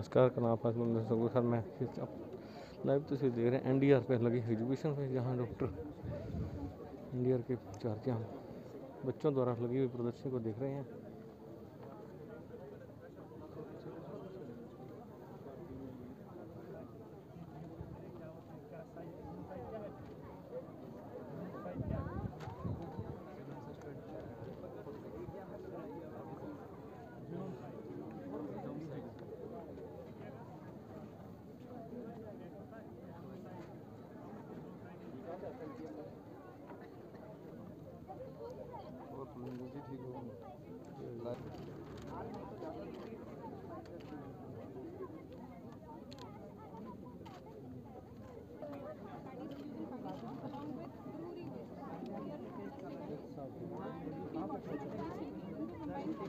नमस्कार करना सर मैं आप लाइव तस्वीर देख रहे हैं एनडीआर पे लगी एग्जीबिशन पे, जहां डॉक्टर एनडीआर के विद्यार्थियां बच्चों द्वारा लगी हुई प्रदर्शनी को देख रहे हैं।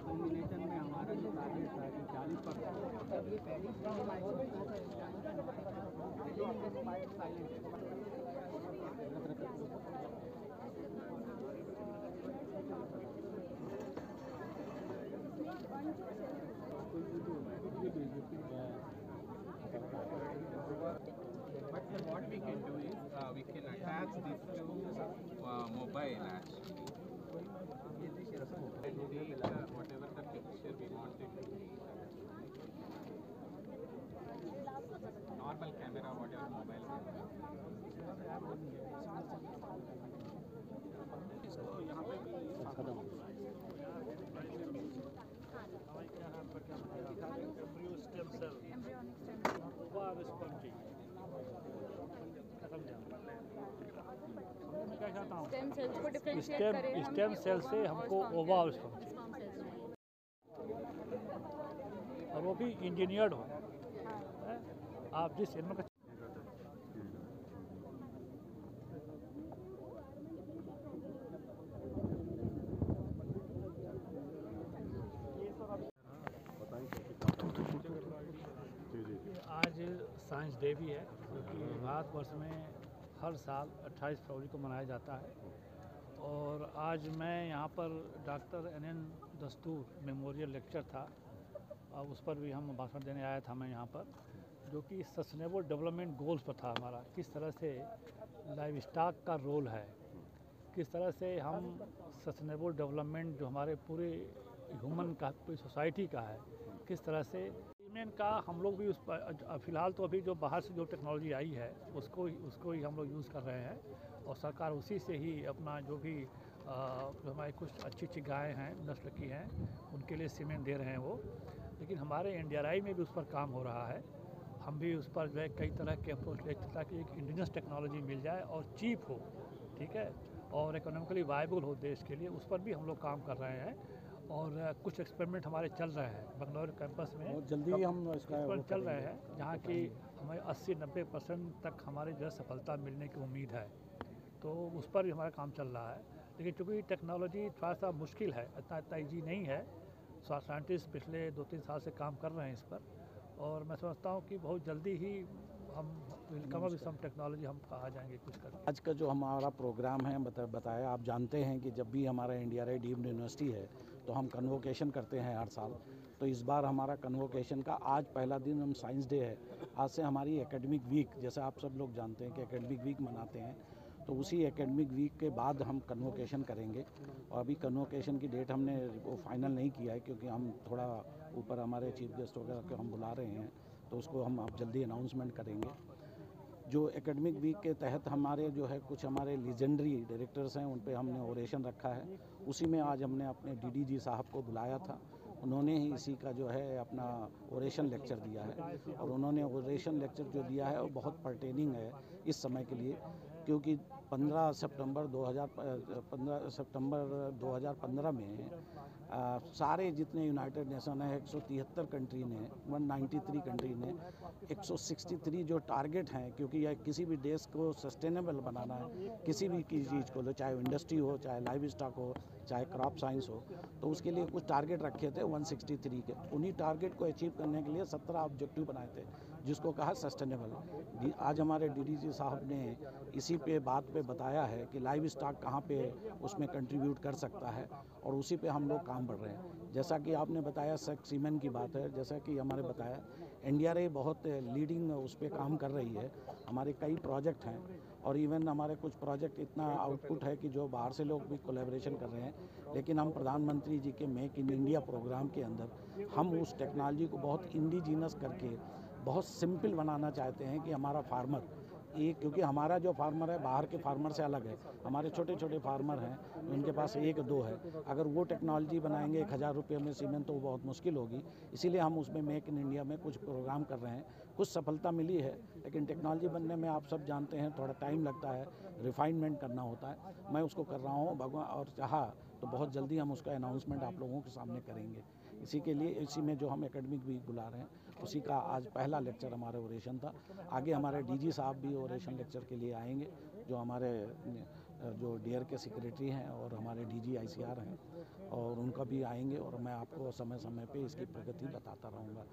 कॉम्बिनेशन में हमारा जो टारगेट था कि 40%. But what we can do is we can attach this to mobile actually. And take whatever the picture we wanted to take. Normal camera, whatever mobile camera. इसको यहाँ पे भी स्टेम सेल से हमको ओवा और वो भी इंजीनियर्ड हो। आप जिस इनमें आज साइंस डे भी है, क्योंकि भारतवर्ष में हर साल 28 फरवरी को मनाया जाता है। और आज मैं यहाँ पर डॉक्टर NN दस्तूर मेमोरियल लेक्चर था, और उस पर भी हम भाषण देने आया था मैं यहाँ पर, जो कि सस्टेनेबल डेवलपमेंट गोल्स पर था हमारा। किस तरह से लाइव स्टॉक का रोल है, किस तरह से हम सस्टेनेबल डेवलपमेंट जो हमारे पूरे ह्यूमन का, पूरी सोसाइटी का है, किस तरह से सीमेंट का हम लोग भी उस पर फ़िलहाल तो अभी जो बाहर से जो टेक्नोलॉजी आई है उसको ही हम लोग यूज़ कर रहे हैं। और सरकार उसी से ही अपना जो भी जो हमारी कुछ अच्छी गायें हैं, नस्ल की हैं, उनके लिए सीमेंट दे रहे हैं वो। लेकिन हमारे NDRI में भी उस पर काम हो रहा है। हम भी उस पर जो है कई तरह के अप्रोच लेते ताकि एक इंडिजिनस टेक्नोलॉजी मिल जाए और चीप हो, ठीक है, और इकोनॉमिकली वायबल हो देश के लिए। उस पर भी हम लोग काम कर रहे हैं और कुछ एक्सपेरिमेंट हमारे चल रहे हैं बेंगलुरु कैंपस में। बहुत जल्दी हम इसका चल रहे हैं, जहाँ की हमें 80-90% तक हमारे जो है सफलता मिलने की उम्मीद है। तो उस पर भी हमारा काम चल रहा है। लेकिन चूँकि टेक्नोलॉजी थोड़ा सा मुश्किल है, इतना ईजी नहीं है। साइंटिस्ट पिछले 2-3 साल से काम कर रहे हैं इस पर, और मैं समझता हूँ कि बहुत जल्दी ही हम कम अप सम टेक्नोलॉजी हम आ जाएंगे कुछ कर। आज का जो हमारा प्रोग्राम है बताया, आप जानते हैं कि जब भी हमारा NDRI डीम्ड यूनिवर्सिटी है तो हम कन्वोकेशन करते हैं हर साल। तो इस बार हमारा कन्वोकेशन का आज पहला दिन हम साइंस डे है। आज से हमारी एकेडमिक वीक, जैसे आप सब लोग जानते हैं कि एकेडमिक वीक मनाते हैं, तो उसी एकेडमिक वीक के बाद हम कन्वोकेशन करेंगे। और अभी कन्वोकेशन की डेट हमने वो फाइनल नहीं किया है, क्योंकि हम थोड़ा ऊपर हमारे चीफ गेस्ट वगैरह को हम बुला रहे हैं, तो उसको हम अब जल्दी अनाउंसमेंट करेंगे। जो एकेडमिक वीक के तहत हमारे जो है कुछ हमारे लीजेंडरी डायरेक्टर्स हैं, उन पे हमने ओरेशन रखा है। उसी में आज हमने अपने DDG साहब को बुलाया था, उन्होंने ही इसी का जो है अपना ओरेशन लेक्चर दिया है। और उन्होंने ओरेशन लेक्चर जो दिया है वो बहुत पर्टेनिंग है इस समय के लिए, क्योंकि 15 सितंबर 2015 में सारे जितने यूनाइटेड नेशन है 173 कंट्री ने, 193 कंट्री ने 163 जो टारगेट हैं, क्योंकि यह किसी भी देश को सस्टेनेबल बनाना है, किसी भी चीज़ को, चाहे इंडस्ट्री हो, चाहे लाइव स्टॉक हो, चाहे क्रॉप साइंस हो, तो उसके लिए कुछ टारगेट रखे थे 163 के। उन्हीं टारगेट को अचीव करने के लिए 17 ऑब्जेक्टिव बनाए थे, जिसको कहा सस्टेनेबल। आज हमारे DDG साहब ने इसी पे बात पे बताया है कि लाइव स्टॉक कहाँ पे उसमें कंट्रीब्यूट कर सकता है, और उसी पे हम लोग काम बढ़ रहे हैं। जैसा कि आपने बताया सीमेंट की बात है, जैसा कि हमारे बताया एनडीआरए बहुत लीडिंग उस पर काम कर रही है। हमारे कई प्रोजेक्ट हैं और इवन हमारे कुछ प्रोजेक्ट इतना आउटपुट है कि जो बाहर से लोग भी कोलैबोरेशन कर रहे हैं। लेकिन हम प्रधानमंत्री जी के मेक इन इंडिया प्रोग्राम के अंदर हम उस टेक्नोलॉजी को बहुत इंडिजीनस करके बहुत सिंपल बनाना चाहते हैं कि हमारा फार्मर एक, क्योंकि हमारा जो फार्मर है बाहर के फार्मर से अलग है। हमारे छोटे छोटे फार्मर हैं, उनके पास 1-2 है। अगर वो टेक्नोलॉजी बनाएंगे 1000 रुपये में सीमेंट, तो वो बहुत मुश्किल होगी। इसीलिए हम उसमें मेक इन इंडिया में कुछ प्रोग्राम कर रहे हैं। कुछ सफलता मिली है, लेकिन टेक्नोलॉजी बनने में आप सब जानते हैं थोड़ा टाइम लगता है, रिफाइनमेंट करना होता है। मैं उसको कर रहा हूँ, भगवान और चाहा तो बहुत जल्दी हम उसका अनाउंसमेंट आप लोगों के सामने करेंगे। इसी के लिए इसी में जो हम एकेडमिक वीक बुला रहे हैं, उसी का आज पहला लेक्चर हमारा ओरेशन था। आगे हमारे डीजी साहब भी ओरेशन लेक्चर के लिए आएंगे, जो हमारे जो डीआर के सेक्रेटरी हैं और हमारे डीजी आईसीआर हैं, और उनका भी आएंगे और मैं आपको समय समय पे इसकी प्रगति बताता रहूँगा।